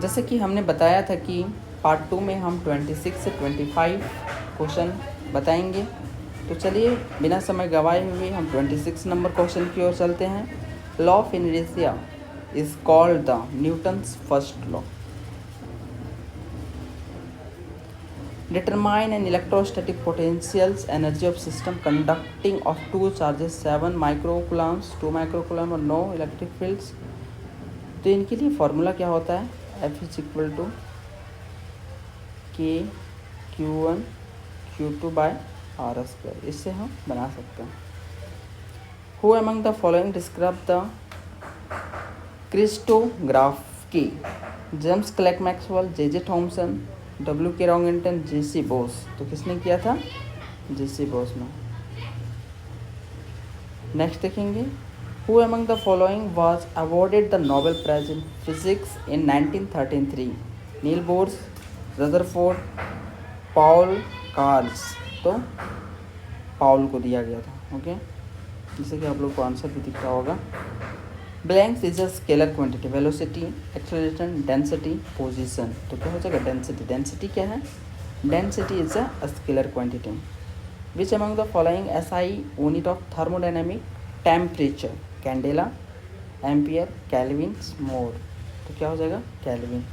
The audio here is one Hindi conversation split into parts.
जैसे कि हमने बताया था कि पार्ट 2 में हम 26 से 25 क्वेश्चन बताएंगे। तो चलिए बिना समय गवाए हुए हम 26 नंबर क्वेश्चन की ओर चलते हैं। Law of inertia is called the Newton's first law. Determine an electrostatic potentials energy of system conducting of two charges 7 microcoulombs 2 microcoulomb और no electric fields। तो इनके लिए फॉर्मूला क्या होता है? F इज इक्वल टू के Q1 Q2 bye are square. इससे हम बना सकते हैं। Who among the following describe the crystallograph key? James Clerk Maxwell, J Thomson, W.K. Roentgen, J.C. Bose. तो किसने किया था? J.C. बोस ने। नेक्स्ट देखेंगे, who among the following was awarded the Nobel prize in physics in 1933? Niels Bohr, Rutherford, Paul Carls. तो पॉल को दिया गया था। ओके, जिससे कि आप लोग को आंसर भी दिख रहा होगा। Blanks is a scalar quantity, velocity, acceleration, density, position. तो क्या हो जाएगा? डेंसिटी। डेंसिटी क्या है? Density is a scalar quantity. Which among the following SI unit of thermodynamic temperature? Candela, ampere, kelvin, mole. तो क्या हो जाएगा? Kelvin.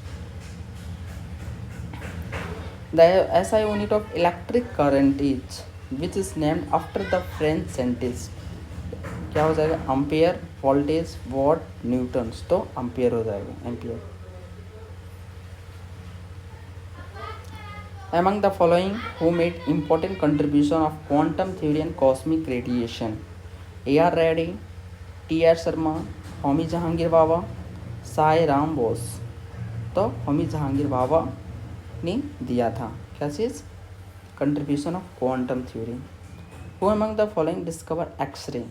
The SI unit of electric current is which is named after the French scientist? क्या हो जाएगा? Ampere, voltage, watt, newtons. तो एम्पियर हो जाएगा, ampere. Among the following who made important contribution of quantum theory and cosmic radiation? A.R. Reddy, T.R. Sharma, Homi Jehangir Bhabha, Sai Ram Bose. तो होमी जहांगीर बाबा ने दिया था क्या चीज़? Contribution of quantum theory. Who among the following discover x-ray?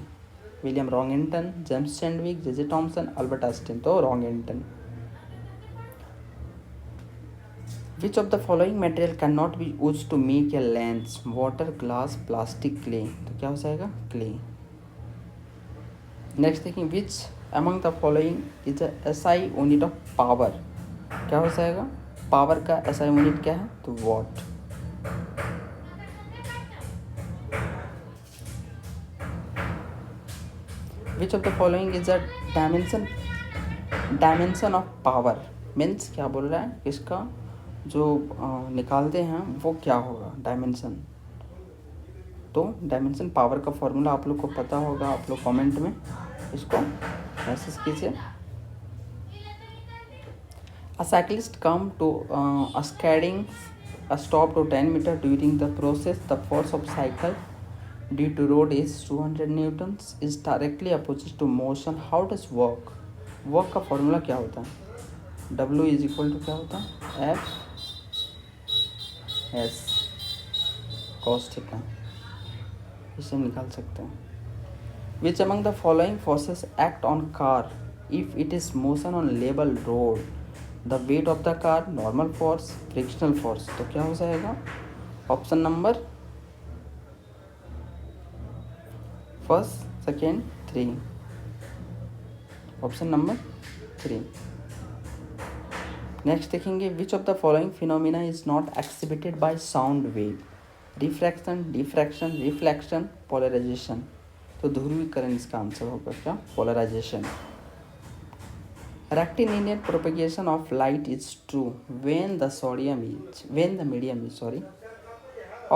William Roentgen, James Chadwick, J Thomson, Albert Einstein. तो Roentgen. Which of the following material cannot be used to make a lens? Water, glass, plastic, clay। तो क्या हो जाएगा? clay। नेक्स्ट देखिए, which among the following is a SI unit of power? क्या हो जाएगा? पावर का SI यूनिट क्या है? तो what. Which of the following is a dimension of power? Means क्या बोल रहा है? इसका जो निकालते हैं वो क्या होगा? डायमेंशन। तो डायमेंशन पावर का फॉर्मूला आप लोग को पता होगा, आप लोग कमेंट में इसको मैसेज कीजिए। A cyclist come to a skidding a stop to 10 meter during the process. The force of cycle due to road is 200 newtons is directly opposite to motion. How does work? Work का फॉर्मूला क्या होता है? W इज इक्वल टू क्या होता है? F S cos theta. इसे हम निकाल सकते हैं। Which among the following forces act on car if it is motion on level road? The weight of the car, normal force, frictional force। तो क्या हो जाएगा? Option number first, second, 3। Option number 3। Next देखेंगे, which of the following phenomena is not exhibited by sound wave? Refraction, diffraction, reflection, polarization. तो ध्रुवीकरण इसका आंसर होगा क्या? Polarization. Rectilinear propagation of light is true when the medium is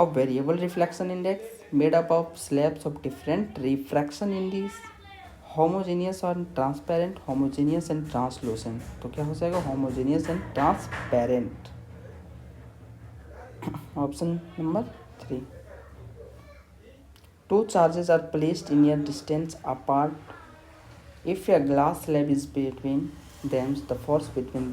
of variable reflection index made up of slabs of different refraction index, homogeneous और transparent, homogeneous and translucent। तो क्या हो जाएगा? homogeneous and transparent। Option number 3। Two charges are placed in a distance apart. If a glass slab is between them, the force between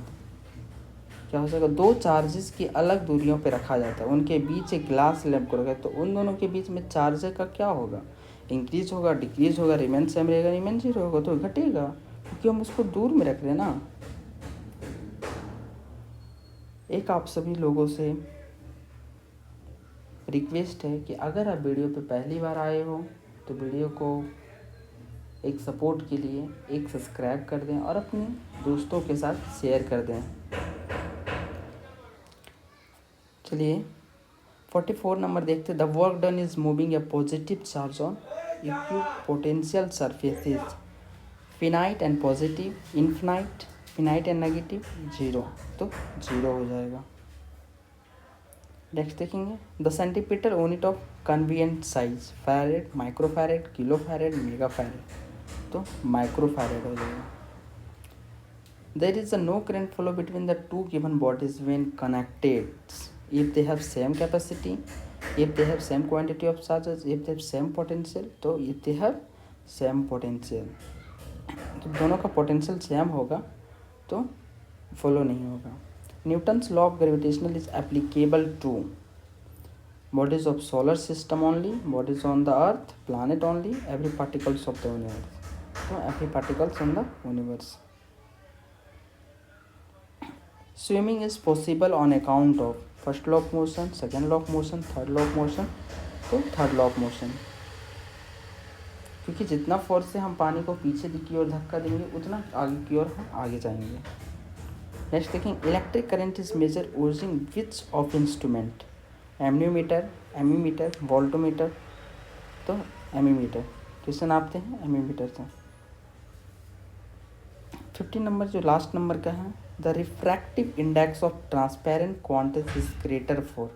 क्या हो जाएगा? दो चार्जेस की अलग दूरियों पे रखा जाता है, उनके बीच एक ग्लास स्लैब को रखा है, तो उन दोनों के बीच में चार्ज का क्या होगा? इंक्रीज होगा, डिक्रीज होगा, रिमेन सेम रहेगा, रिमेन जीरो होगा। तो घटेगा क्योंकि हम उसको दूर में रख रहे हैं ना। एक आप सभी लोगों से रिक्वेस्ट है कि अगर आप वीडियो पे पहली बार आए हो तो वीडियो को एक सपोर्ट के लिए एक सब्सक्राइब कर दें और अपने दोस्तों के साथ शेयर कर दें। चलिए 44 नंबर देखते, the work done is moving a positive charge on equipotential surfaces, finite and positive, infinite, finite and negative, zero, तो जीरो हो जाएगा। नेक्स्ट देखेंगे, the centimetre unit of convenient size, farad, microfarad, kilofarad, megafarad, तो माइक्रोफैरेड हो जाएगा। There is a no current flow between the two given bodies when connected if they have same capacity, if they have same quantity of charges, if they have same potential, तो if they have same potential, तो दोनों का पोटेंशियल सेम होगा तो फॉलो नहीं होगा। Newton's law of gravitational is applicable to bodies of solar system only, bodies on the earth, planet only, every particles of the universe, तो every particles on the universe. Swimming is possible on account of first law of motion, second law of motion, third law of motion, तो थर्ड लॉ ऑफ मोशन, क्योंकि जितना फोर्स से हम पानी को पीछे की ओर धक्का देंगे उतना आगे की ओर हम आगे जाएंगे। नेक्स्ट देखें, electric current is measure using which of instrument, ammeter, ammeter, voltmeter, तो एमीमीटर, किससे नापते हैं, एमीमीटर से। 15 नंबर जो लास्ट नंबर का है, the refractive index of transparent quantity is greater for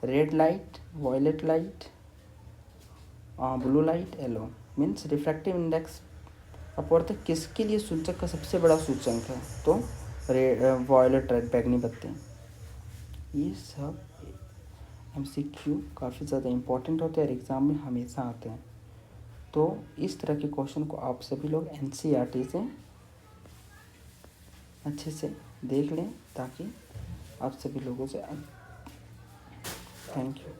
red light, violet light, blue light, yellow, means refractive index अपवर्तक किसके लिए सूचक का सबसे बड़ा सूचक है, तो वायलेट रेड बैगनी बत्ती। ये सब MCQ काफ़ी ज़्यादा इम्पोर्टेंट होते हैं और एग्ज़ाम में हमेशा आते हैं, तो इस तरह के क्वेश्चन को आप सभी लोग NCERT से अच्छे से देख लें ताकि आप सभी लोगों से। Thank you.